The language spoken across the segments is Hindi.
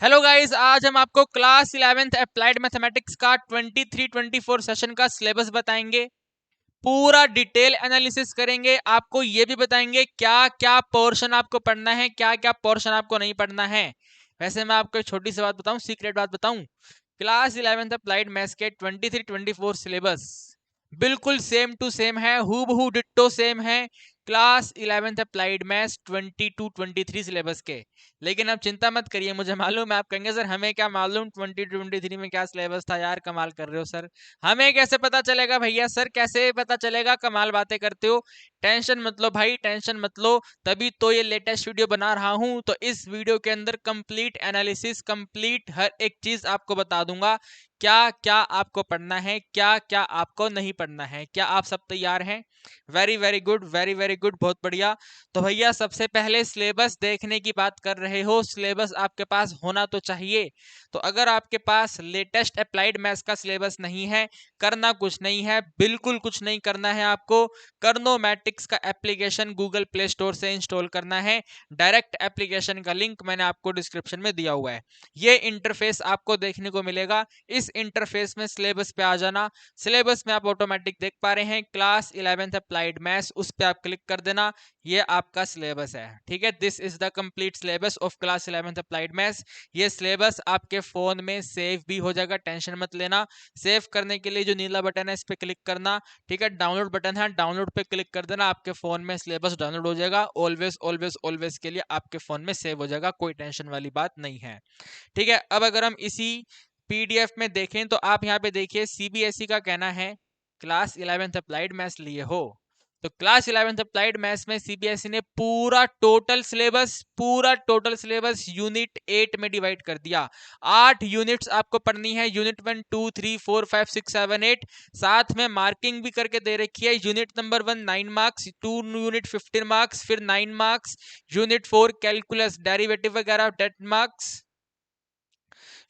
हेलो गाइस, आज हम आपको क्लास 11th अप्लाइड मैथमेटिक्स का 23-24 सेशन का सिलेबस बताएंगे। पूरा डिटेल एनालिसिस करेंगे। आपको ये भी बताएंगे क्या क्या पोर्शन आपको पढ़ना है, क्या क्या पोर्शन आपको नहीं पढ़ना है। वैसे मैं आपको एक छोटी सी बात बताऊं, सीक्रेट बात बताऊं। क्लास 11th अप्लाइड मैथ्स के 23-24 सिलेबस बिल्कुल सेम टू सेम है, हूबहू डिट्टो सेम है class 11th applied maths 22-23 syllabus के। लेकिन अब चिंता मत करिए, मुझे मालूम है आप कहेंगे सर हमें क्या मालूम 22-23 में क्या सिलेबस था यार, कमाल कर रहे हो सर। हमें कैसे पता चलेगा भैया, सर कैसे पता चलेगा, कमाल बातें करते हो। टेंशन मत लो भाई, टेंशन मत लो, तभी तो ये लेटेस्ट वीडियो बना रहा हूं। तो इस वीडियो के अंदर कंप्लीट एनालिसिस, कंप्लीट हर एक चीज आपको बता दूंगा। क्या क्या आपको पढ़ना है, क्या क्या आपको नहीं पढ़ना है। क्या आप सब तैयार हैं? Very very good, very very good, बहुत बढ़िया। तो भैया सबसे पहले सिलेबस देखने की बात कर रहे हो, सिलेबस आपके पास होना तो चाहिए। तो अगर आपके पास लेटेस्ट अप्लाइड मैथ्स का सिलेबस नहीं है, करना कुछ नहीं है, बिल्कुल कुछ नहीं करना है आपको। कर्नोमैटिक्स का एप्लीकेशन गूगल प्ले स्टोर से इंस्टॉल करना है। डायरेक्ट एप्लीकेशन का लिंक मैंने आपको डिस्क्रिप्शन में दिया हुआ है। ये इंटरफेस आपको देखने को मिलेगा। इस इंटरफेस में सिलेबस पे आ जाना। सिलेबस में आप ऑटोमेटिक देख पा रहे हैं क्लास 11th अप्लाइड मैथ्स, उस पर आप क्लिक कर देना। ये आपका सिलेबस है, ठीक है। This is the complete syllabus of class 11th applied maths. ये सिलेबस आपके फोन में सेव भी हो जाएगा, टेंशन मत लेना। सेव करने के लिए जो नीला बटन है इस पे क्लिक करना, ठीक है। डाउनलोड बटन है, डाउनलोड पे क्लिक कर देना, आपके फोन में सिलेबस डाउनलोड हो जाएगा। ऑलवेज ऑलवेज ऑलवेज के लिए आपके फोन में सेव हो जाएगा, कोई टेंशन वाली बात नहीं है, ठीक है। अब अगर हम इसी पीडीएफ में देखें तो आप यहाँ पे देखिए, सीबीएसई का कहना है क्लास 11th अप्लाइड मैथ्स लिए हो तो क्लास 11th अप्लाइड मैथ्स में सीबीएसई ने पूरा टोटल सिलेबस यूनिट 8 में डिवाइड कर दिया। 8 यूनिट्स आपको पढ़नी है, यूनिट 1 2 3 4 5 6 7 8। साथ में मार्किंग भी करके दे रखी है। Unit number 1 9 marks, 2 unit 15 marks, फिर 9 मार्क्स। यूनिट 4 कैलकुलस डेरिवेटिव वगैरह 10 marks.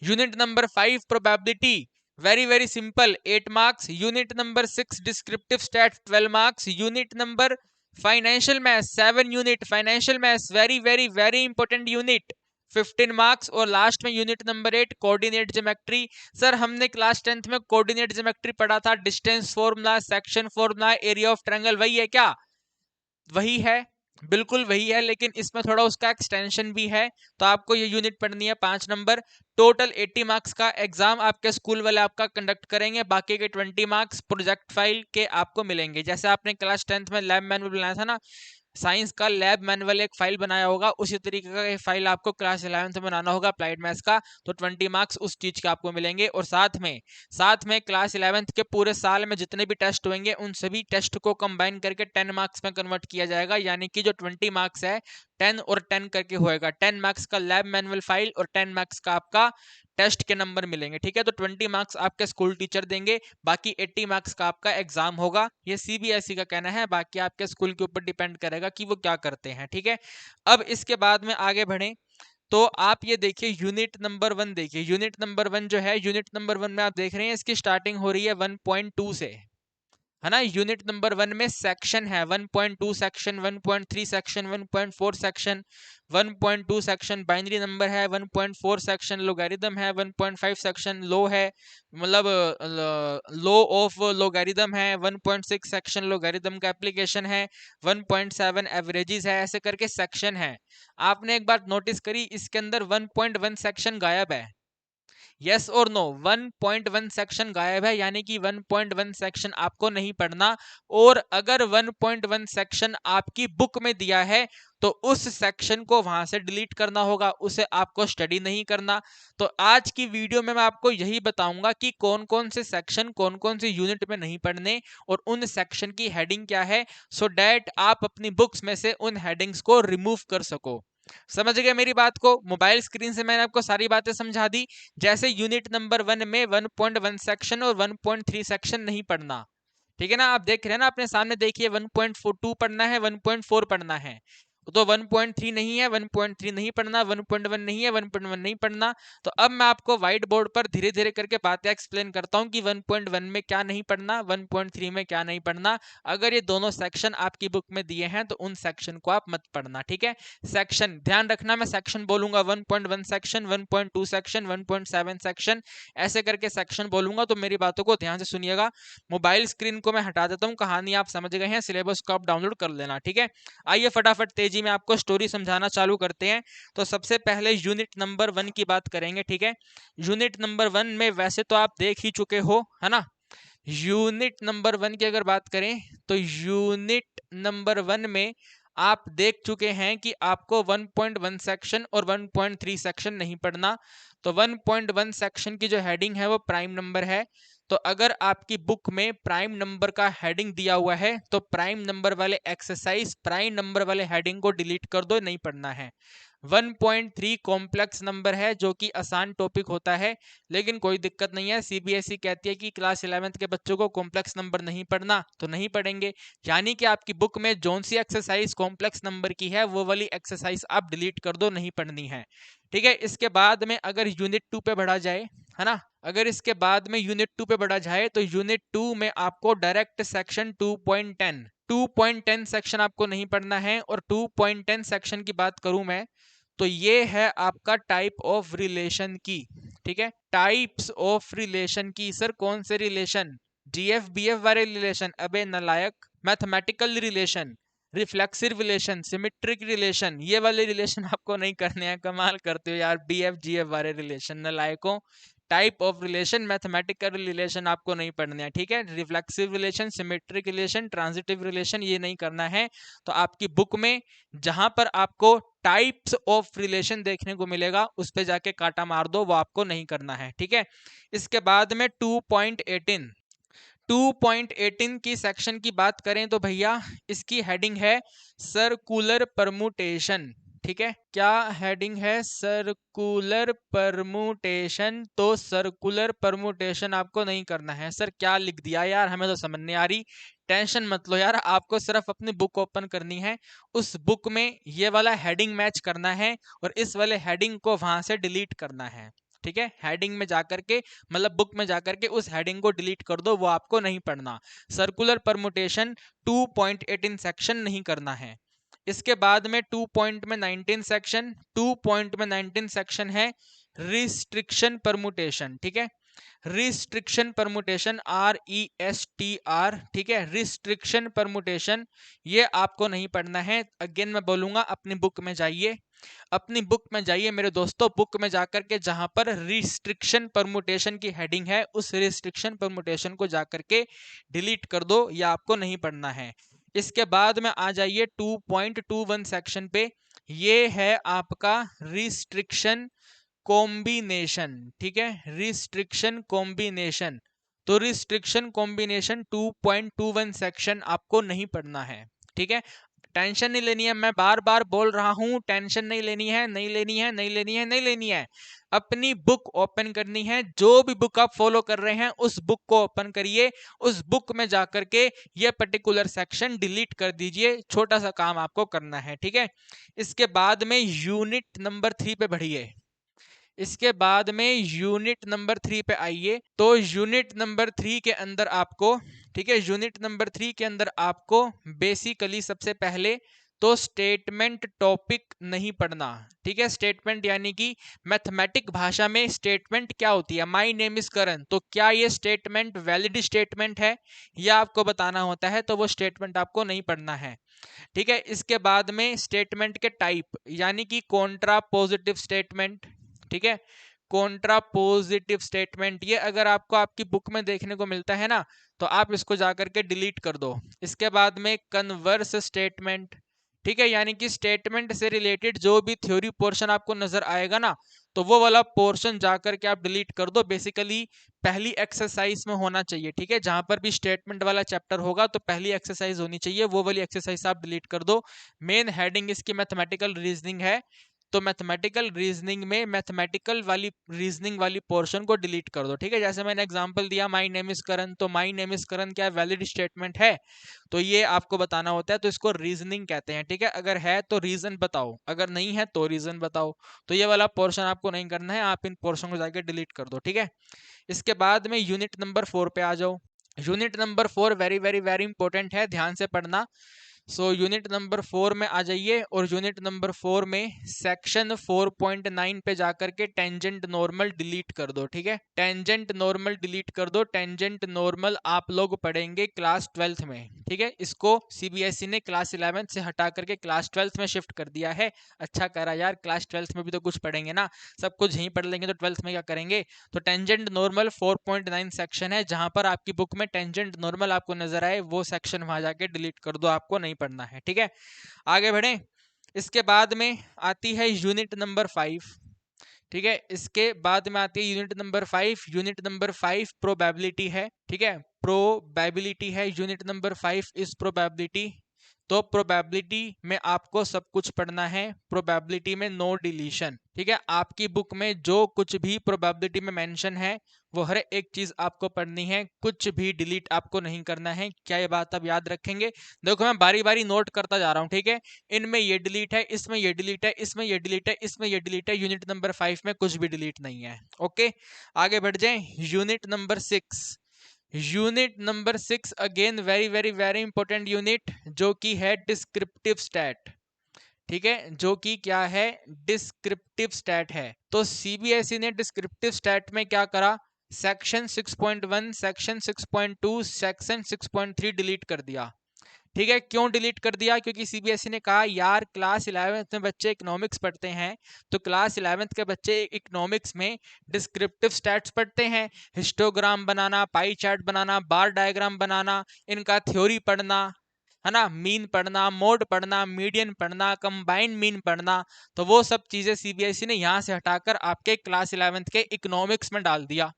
Unit number 5 probability, very very simple, 8 marks. Unit number 6 descriptive stats 12 marks. Unit number financial maths 7 unit financial maths, very very very important unit, 15 marks. और लास्ट में unit number 8 coordinate geometry. Sir हमने क्लास 10th में कोऑर्डिनेट ज्योमेट्री पढ़ा था, distance formula, section formula, area of triangle, वही है क्या? वही है, बिल्कुल वही है, लेकिन इसमें थोड़ा उसका एक्सटेंशन भी है। तो आपको ये यूनिट पढ़नी है 5 नंबर। टोटल 80 मार्क्स का एग्जाम आपके स्कूल वाले आपका कंडक्ट करेंगे। बाकी के 20 मार्क्स प्रोजेक्ट फाइल के आपको मिलेंगे। जैसे आपने क्लास 10th में लैब मैनुअल बनाया था ना, साइंस का लैब मैनुअल एक फाइल बनाया होगा, उसी तरीके का एक फाइल आपको क्लास 11th में बनाना होगा अप्लाइड मैथ्स का। तो 20 मार्क्स उस चीज के आपको मिलेंगे। और साथ में क्लास 11th के पूरे साल में जितने भी टेस्ट होंगे उन सभी टेस्ट को कंबाइन करके 10 मार्क्स में कन्वर्ट किया जाएगा। यानी कि जो 20 मार्क्स है 10 और 10 करके होएगा। 10 मार्क्स का लैब मैनुअल फाइल और 10 मार्क्स का आपका टेस्ट के नंबर मिलेंगे, ठीक है। तो 20 मार्क्स आपके स्कूल टीचर देंगे, बाकी 80 मार्क्स का आपका एग्जाम होगा। ये सीबीएसई का कहना है, बाकी आपके स्कूल के ऊपर डिपेंड करेगा कि वो क्या करते हैं, ठीक है। अब इसके बाद में आगे बढ़े तो आप ये देखिए, यूनिट नंबर 1 देखिए। यूनिट नंबर 1 जो है, यूनिट नंबर 1 में आप देख रहे हैं इसकी स्टार्टिंग हो रही है 1.2 से, है ना। यूनिट नंबर 1 में सेक्शन है 1.2 section, 1.3 section, 1.4 section, 1.2 section binary number है, 1.4 सेक्शन लोगैरिथम है, 1.5 सेक्शन लो है, मतलब लो ऑफ लोगैरिथम है, 1.6 सेक्शन लोगैरिथम का एप्लीकेशन है, 1.7 एवरेजेस है, ऐसे करके सेक्शन है। आपने एक बात नोटिस करी, इसके अंदर 1.1 सेक्शन गायब है। यस और नो, 1.1 सेक्शन गायब है, यानी कि 1.1 सेक्शन आपको नहीं पढ़ना। और अगर 1.1 सेक्शन आपकी बुक में दिया है तो उस सेक्शन को वहां से डिलीट करना होगा, उसे आपको स्टडी नहीं करना। तो आज की वीडियो में मैं आपको यही बताऊंगा कि कौन कौन से सेक्शन, कौन कौन से यूनिट में नहीं पढ़ने और उन सेक्शन की हेडिंग क्या है, सो डैट आप अपनी बुक्स में से उन हेडिंग्स को रिमूव कर सको। समझ गए मेरी बात को? मोबाइल स्क्रीन से मैंने आपको सारी बातें समझा दी। जैसे यूनिट नंबर 1 में 1.1 सेक्शन और 1.3 सेक्शन नहीं पढ़ना, ठीक है ना। आप देख रहे हैं ना अपने सामने, देखिए 1.42 पढ़ना है, 1.4 पढ़ना है। तो 1.3 नहीं है, 1.3 नहीं पढ़ना, 1.1 नहीं है, 1.1 नहीं पढ़ना। तो अब मैं आपको व्हाइट बोर्ड पर धीरे धीरे करके बातें एक्सप्लेन करता हूं कि 1.1 में क्या नहीं पढ़ना, 1.3 में क्या नहीं पढ़ना। अगर ये दोनों सेक्शन आपकी बुक में दिए हैं तो उन सेक्शन को आप मत पढ़ना, ठीक है। सेक्शन ध्यान रखना, मैं सेक्शन बोलूंगा 1.1 सेक्शन, 1.2 सेक्शन, 1.7 सेक्शन, ऐसे करके सेक्शन बोलूंगा, तो मेरी बातों को ध्यान से सुनिएगा। मोबाइल स्क्रीन को मैं हटा देता हूं, कहानी आप समझ गए हैं, सिलेबस को आप डाउनलोड कर लेना, ठीक है। आइए फटाफट तेजी में आपको स्टोरी समझाना चालू करते हैं। तो सबसे पहले यूनिट नंबर 1 की बात करेंगे, ठीक है। यूनिट नंबर 1 में वैसे तो आप देख ही चुके हो, है ना। यूनिट नंबर 1 की अगर बात करें तो यूनिट नंबर 1 में आप देख चुके हैं कि आपको 1.1 सेक्शन और 1.3 सेक्शन नहीं पढ़ना। तो 1.1 सेक्शन की जो हेडिंग है वो प्राइम नंबर है। तो अगर आपकी बुक में प्राइम नंबर का हेडिंग दिया हुआ है तो प्राइम नंबर वाले एक्सरसाइज प्राइम नंबर वाले हेडिंग को डिलीट कर दो, नहीं पढ़ना है। 1.3 कॉम्प्लेक्स नंबर है जो कि आसान टॉपिक होता है, लेकिन कोई दिक्कत नहीं है। सीबीएसई कहती है कि क्लास 11th के बच्चों को कॉम्प्लेक्स नंबर नहीं पढ़ना, तो नहीं पढ़ेंगे। यानी कि आपकी बुक में जोन सी एक्सरसाइज कॉम्प्लेक्स नंबर की है वो वाली एक्सरसाइज आप डिलीट कर दो, नहीं पढ़नी है, ठीक है। इसके बाद में अगर यूनिट 2 पे बढ़ा जाए, है ना, अगर इसके बाद में यूनिट 2 पे बढ़ा जाए तो यूनिट 2 में आपको डायरेक्ट सेक्शन 2.10 सेक्शन आपको नहीं पढ़ना है। और 2.10 सेक्शन की बात करूं मैं तो ये है आपका टाइप ऑफ रिलेशन की, ठीक है। टाइप्स ऑफ रिलेशन की, सर कौन से रिलेशन, जीएफ बीएफ वाले रिलेशन, अबे नलायक। Mathematical relation, reflexive relation, symmetric relation, ये वाले रिलेशन आपको नहीं करने हैं, कमाल करते हो यार, बीएफ जीएफ वाले रिलेशन नलायकों। Type of relation, mathematical relation आपको नहीं पढ़ने हैं, ठीक है। Reflexive relation, symmetric relation, transitive relation ये नहीं करना है। तो आपकी बुक में जहां पर आपको टाइप्स ऑफ रिलेशन देखने को मिलेगा उस पे जाके काटा मार दो, वो आपको नहीं करना है, ठीक है। इसके बाद में 2.18 की सेक्शन की बात करें तो भैया इसकी हेडिंग है सर्कुलर परमुटेशन, ठीक है। क्या हेडिंग है, सर्कुलर परमुटेशन। तो सर्कुलर परमुटेशन आपको नहीं करना है। सर क्या लिख दिया यार, हमें तो समझ नहीं आ रही। टेंशन मत लो यार, आपको सिर्फ अपनी बुक ओपन करनी है, उस बुक में ये वाला हेडिंग मैच करना है और इस वाले हेडिंग को वहां से डिलीट करना है, ठीक है। हेडिंग में जाकर के, मतलब बुक में जाकर के उस हेडिंग को डिलीट कर दो, वो आपको नहीं पढ़ना। सर्कुलर परमुटेशन 2.18 सेक्शन नहीं करना है। इसके बाद में 2.19 सेक्शन, 2.19 सेक्शन है रिस्ट्रिक्शन परमुटेशन, ठीक है। रिस्ट्रिक्शन परमुटेशन, RESTR, ठीक है। रिस्ट्रिक्शन परमुटेशन ये आपको नहीं पढ़ना है। अगेन मैं बोलूंगा, अपनी बुक में जाइए, अपनी बुक में जाइए मेरे दोस्तों, बुक में जाकर के जहां पर रिस्ट्रिक्शन परमुटेशन की हेडिंग है उस रिस्ट्रिक्शन परमुटेशन को जाकर के डिलीट कर दो, या आपको नहीं पढ़ना है। इसके बाद में आ जाइए 2.21 सेक्शन पे, ये है आपका रिस्ट्रिक्शन कॉम्बिनेशन, ठीक है। रिस्ट्रिक्शन कॉम्बिनेशन, तो रिस्ट्रिक्शन कॉम्बिनेशन 2.21 सेक्शन आपको नहीं पढ़ना है, ठीक है। टेंशन नहीं लेनी है, मैं बार बार बोल रहा हूं, टेंशन नहीं लेनी है, नहीं लेनी है, नहीं लेनी है, नहीं लेनी है। अपनी बुक ओपन करनी है, जो भी बुक आप फॉलो कर रहे हैं उस बुक को ओपन करिए, उस बुक में जाकर के ये पर्टिकुलर सेक्शन डिलीट कर दीजिए, छोटा सा काम आपको करना है, ठीक है। इसके बाद में यूनिट नंबर 3 पे बढ़िए, इसके बाद में यूनिट नंबर 3 पे आइए। तो यूनिट नंबर 3 के अंदर आपको, ठीक है, यूनिट नंबर 3 के अंदर आपको बेसिकली सबसे पहले तो स्टेटमेंट टॉपिक नहीं पढ़ना, ठीक है। स्टेटमेंट यानी कि मैथमेटिक भाषा में स्टेटमेंट क्या होती है, माय नेम इज करण, तो क्या ये स्टेटमेंट वैलिड स्टेटमेंट है, यह आपको बताना होता है, तो वो स्टेटमेंट आपको नहीं पढ़ना है, ठीक है। इसके बाद में स्टेटमेंट के टाइप, यानी कि कॉन्ट्रा पॉजिटिव स्टेटमेंट, ठीक है। कॉन्ट्रा पॉजिटिव स्टेटमेंट ये अगर आपको आपकी बुक में देखने को मिलता है ना तो आप इसको जाकर के डिलीट कर दो। इसके बाद में कन्वर्स स्टेटमेंट, ठीक है, यानी कि स्टेटमेंट से रिलेटेड जो भी थ्योरी पोर्शन आपको नजर आएगा ना तो वो वाला पोर्शन जाकर के आप डिलीट कर दो। बेसिकली पहली एक्सरसाइज में होना चाहिए, ठीक है, जहां पर भी स्टेटमेंट वाला चैप्टर होगा तो पहली एक्सरसाइज होनी चाहिए, वो वाली एक्सरसाइज आप डिलीट कर दो। मेन हेडिंग इसकी मैथमेटिकल रीजनिंग है, तो मैथमेटिकल रीजनिंग में मैथमेटिकल वाली रीजनिंग वाली पोर्शन को डिलीट कर दो, ठीक है। जैसे मैंने एग्जांपल दिया माय नेम इज करण, तो माय नेम इज करण क्या वैलिड स्टेटमेंट है, तो ये आपको बताना होता है, तो इसको रीजनिंग कहते हैं, ठीक है। अगर है तो रीजन बताओ, अगर नहीं है तो रीजन बताओ। तो ये वाला पोर्शन आपको नहीं करना है, आप इन पोर्शन को जाके डिलीट कर दो, ठीक है। इसके बाद में यूनिट नंबर 4 पे आ जाओ। Unit number 4 very very very important है, ध्यान से पढ़ना। सो यूनिट नंबर 4 में आ जाइए, और यूनिट नंबर 4 में सेक्शन 4.9 पे जाकर के टेंजेंट नॉर्मल डिलीट कर दो, ठीक है। टेंजेंट नॉर्मल डिलीट कर दो। टेंजेंट नॉर्मल आप लोग पढ़ेंगे क्लास 12th में, ठीक है। इसको सीबीएसई ने क्लास 11th से हटा करके क्लास 12th में शिफ्ट कर दिया है। अच्छा करा यार, क्लास 12th में भी तो कुछ पढ़ेंगे ना, सब कुछ यहीं पढ़ लेंगे तो 12th में क्या करेंगे। तो टेंजेंट नॉर्मल 4.9 सेक्शन है, जहां पर आपकी बुक में टेंजेंट नॉर्मल आपको नजर आए वो सेक्शन वहां जाके डिलीट कर दो, आपको नहीं पढ़ना है, ठीक है। आगे बढ़े। इसके बाद में आती है यूनिट नंबर 5, ठीक है। इसके बाद में आती है unit number 5। Unit number 5 probability है, ठीक है। प्रोबेबिलिटी है यूनिट नंबर 5 इज प्रोबेबिलिटी। तो प्रोबेबिलिटी में आपको सब कुछ पढ़ना है। प्रोबेबिलिटी में नो डिलीशन, ठीक है। आपकी बुक में जो कुछ भी प्रोबेबिलिटी में मेंशन है वो हर एक चीज आपको पढ़नी है, कुछ भी डिलीट आपको नहीं करना है। क्या ये बात आप याद रखेंगे? देखो मैं बारी बारी नोट करता जा रहा हूँ, ठीक है। इनमें ये डिलीट है, इसमें ये डिलीट है, इसमें ये डिलीट है, इसमें ये डिलीट है। यूनिट नंबर 5 में कुछ भी डिलीट नहीं है। ओके, आगे बढ़ जाएं। Unit number 6। Unit number 6 again very very very important unit, जो कि है डिस्क्रिप्टिव स्टैट, ठीक है। जो कि क्या है, डिस्क्रिप्टिव स्टैट है। तो सीबीएसई ने डिस्क्रिप्टिव स्टैट में क्या करा, सेक्शन 6.1, सेक्शन 6.2, सेक्शन 6.3 डिलीट कर दिया, ठीक है। क्यों डिलीट कर दिया? क्योंकि सीबीएसई ने कहा यार क्लास 11th में बच्चे इकोनॉमिक्स पढ़ते हैं, तो क्लास 11th के बच्चे इकोनॉमिक्स में डिस्क्रिप्टिव स्टैट्स पढ़ते हैं, हिस्टोग्राम बनाना, पाई चार्ट बनाना, बार डायग्राम बनाना, इनका थ्योरी पढ़ना, है ना, मीन पढ़ना, मोड पढ़ना, मीडियन पढ़ना, कंबाइंड मीन पढ़ना। तो वो सब चीजें सीबीएसई ने यहाँ से हटाकर आपके क्लास 11th के इकोनॉमिक्स में डाल दिया,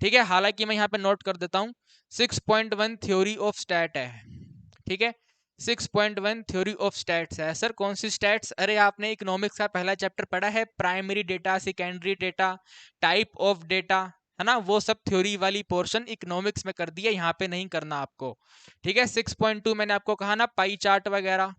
ठीक है। हालांकि मैं यहाँ पे नोट कर देता हूँ 6.1 थ्योरी ऑफ स्टैट है, ठीक है। 6.1 थ्योरी ऑफ स्टैट्स है। सर कौन सी स्टैट्स? अरे आपने इकोनॉमिक्स का पहला चैप्टर पढ़ा है, primary data, secondary data, type of data, है ना, वो सब थ्योरी वाली पोर्शन इकोनॉमिक्स में कर दिया, यहाँ पे नहीं करना आपको, ठीक है। 6.2 मैंने आपको कहा ना, पाई चार्ट वगैरह,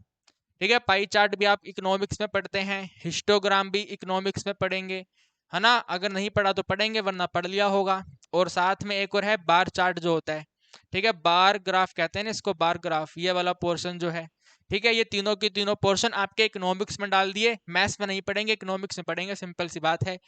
ठीक है। पाई चार्ट भी आप इकोनॉमिक्स में पढ़ते हैं, हिस्टोग्राम भी इकोनॉमिक्स में पढ़ेंगे, है ना। अगर नहीं पढ़ा तो पढ़ेंगे, वरना पढ़ लिया होगा। और साथ में एक और है बार चार्ट जो होता है, ठीक है, बार ग्राफ कहते हैं ना इसको, बार ग्राफ, ये वाला पोर्शन जो है, ठीक है। ये तीनों की तीनों पोर्शन आपके इकोनॉमिक्स में डाल दिए, मैथ्स में नहीं पढ़ेंगे, इकोनॉमिक्स में पढ़ेंगे, सिंपल सी बात है।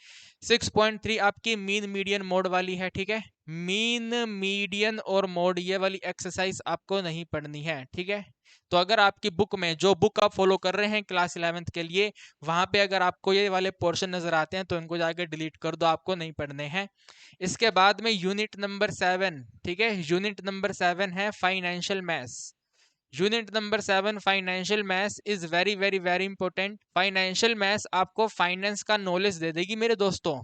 6.3 आपकी मीन मीडियन मोड वाली है, ठीक है। मीन मीडियन और मोड ये वाली एक्सरसाइज आपको नहीं पढ़नी है, ठीक है। तो अगर आपकी बुक में, जो बुक आप फॉलो कर रहे हैं क्लास 11th के लिए, वहां पे अगर आपको ये वाले पोर्शन नजर आते हैं तो इनको जाके डिलीट कर दो, आपको नहीं पढ़ने हैं। इसके बाद में यूनिट नंबर 7, ठीक है। यूनिट नंबर 7 है financial maths. Unit number 7 financial maths is very very very important. Financial maths आपको फाइनेंस का नॉलेज दे देगी मेरे दोस्तों,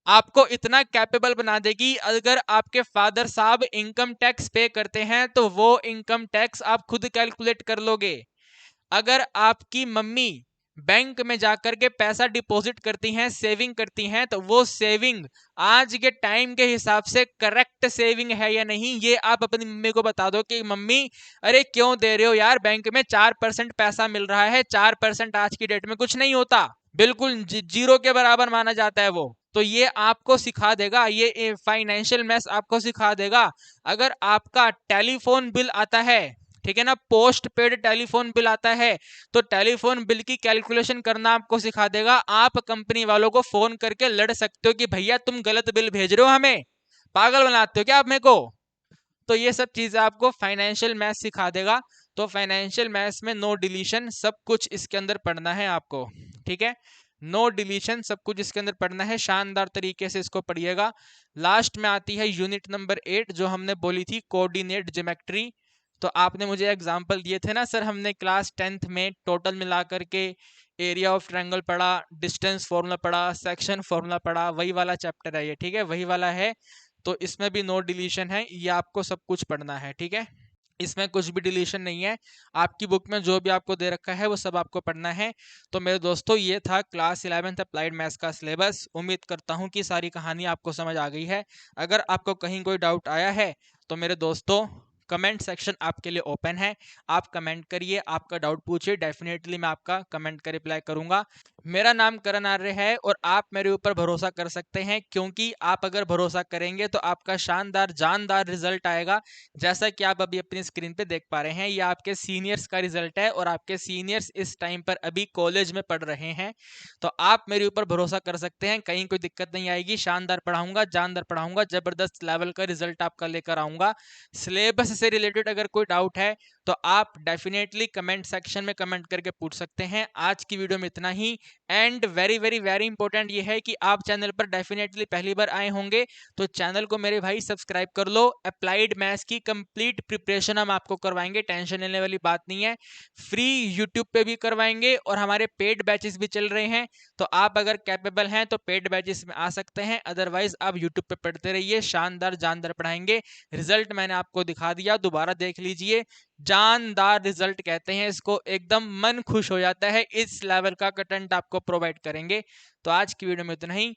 आपको इतना कैपेबल बना देगी। अगर आपके फादर साहब इनकम टैक्स पे करते हैं तो वो इनकम टैक्स आप खुद कैलकुलेट कर लोगे। अगर आपकी मम्मी बैंक में जाकर के पैसा डिपॉजिट करती हैं, सेविंग करती हैं, तो वो सेविंग आज के टाइम के हिसाब से करेक्ट सेविंग है या नहीं, ये आप अपनी मम्मी को बता दो कि मम्मी अरे क्यों दे रहे हो यार, बैंक में 4% पैसा मिल रहा है, 4% आज की डेट में कुछ नहीं होता, बिल्कुल जीरो के बराबर माना जाता है वो। तो ये आपको सिखा देगा, ये फाइनेंशियल मैथ्स आपको सिखा देगा। अगर आपका टेलीफोन बिल आता है, ठीक है ना, पोस्ट पेड टेलीफोन बिल आता है, तो टेलीफोन बिल की कैलकुलेशन करना आपको सिखा देगा। आप कंपनी वालों को फोन करके लड़ सकते हो कि भैया तुम गलत बिल भेज रहे हो, हमें पागल बनाते हो क्या आप मेरे को। तो ये सब चीजें आपको फाइनेंशियल मैथ्स सिखा देगा। तो फाइनेंशियल मैथ्स में नो डिलीशन, सब कुछ इसके अंदर पढ़ना है आपको, ठीक है। नो डिलीशन, सब कुछ इसके अंदर पढ़ना है, शानदार तरीके से इसको पढ़िएगा। लास्ट में आती है यूनिट नंबर 8, जो हमने बोली थी कोऑर्डिनेट ज्योमेट्री। तो आपने मुझे एग्जाम्पल दिए थे ना सर, हमने क्लास 10th में टोटल मिला करके एरिया ऑफ ट्रायंगल पढ़ा, डिस्टेंस फॉर्मूला पढ़ा, सेक्शन फॉर्मूला पढ़ा, वही वाला चैप्टर है ये, ठीक है, वही वाला है। तो इसमें भी नो डिलीशन है, ये आपको सब कुछ पढ़ना है, ठीक है। इसमें कुछ भी डिलीशन नहीं है, आपकी बुक में जो भी आपको दे रखा है वो सब आपको पढ़ना है। तो मेरे दोस्तों ये था क्लास 11th अप्लाइड मैथ्स का सिलेबस। उम्मीद करता हूँ कि सारी कहानी आपको समझ आ गई है। अगर आपको कहीं कोई डाउट आया है तो मेरे दोस्तों कमेंट सेक्शन आपके लिए ओपन है, आप कमेंट करिए, आपका डाउट पूछिए, डेफिनेटली मैं आपका कमेंट का रिप्लाई करूंगा। मेरा नाम करण आर्य है और आप मेरे ऊपर भरोसा कर सकते हैं, क्योंकि आप अगर भरोसा करेंगे तो आपका शानदार जानदार रिजल्ट आएगा। जैसा कि आप अभी अपनी स्क्रीन पे देख पा रहे हैं, ये आपके सीनियर्स का रिजल्ट है और आपके सीनियर्स इस टाइम पर अभी कॉलेज में पढ़ रहे हैं। तो आप मेरे ऊपर भरोसा कर सकते हैं, कहीं कोई दिक्कत नहीं आएगी। शानदार पढ़ाऊंगा, जानदार पढ़ाऊंगा, जबरदस्त लेवल का रिजल्ट आपका लेकर आऊंगा। सिलेबस से रिलेटेड अगर कोई डाउट है तो आप डेफिनेटली कमेंट सेक्शन में कमेंट करके पूछ सकते हैं। आज की वीडियो में इतना ही। And very very very important ये है कि आप चैनल पर डेफिनेटली पहली बार आए होंगे तो चैनल को मेरे भाई सब्सक्राइब कर लो। अप्लाइड मैथ्स की कंप्लीट प्रिपरेशन हम आपको करवाएंगे, टेंशन लेने वाली बात नहीं है। फ्री यूट्यूब पे भी करवाएंगे और हमारे पेड बैचेस भी चल रहे हैं। तो आप अगर कैपेबल हैं तो पेड बैचेस में आ सकते हैं, अदरवाइज आप यूट्यूब पे पढ़ते रहिए, शानदार जानदार पढ़ाएंगे। रिजल्ट मैंने आपको दिखा दिया, दोबारा देख लीजिए। जानदार रिजल्ट कहते हैं इसको, एकदम मन खुश हो जाता है। इस लेवल का कंटेंट आपको प्रोवाइड करेंगे। तो आज की वीडियो में इतना ही।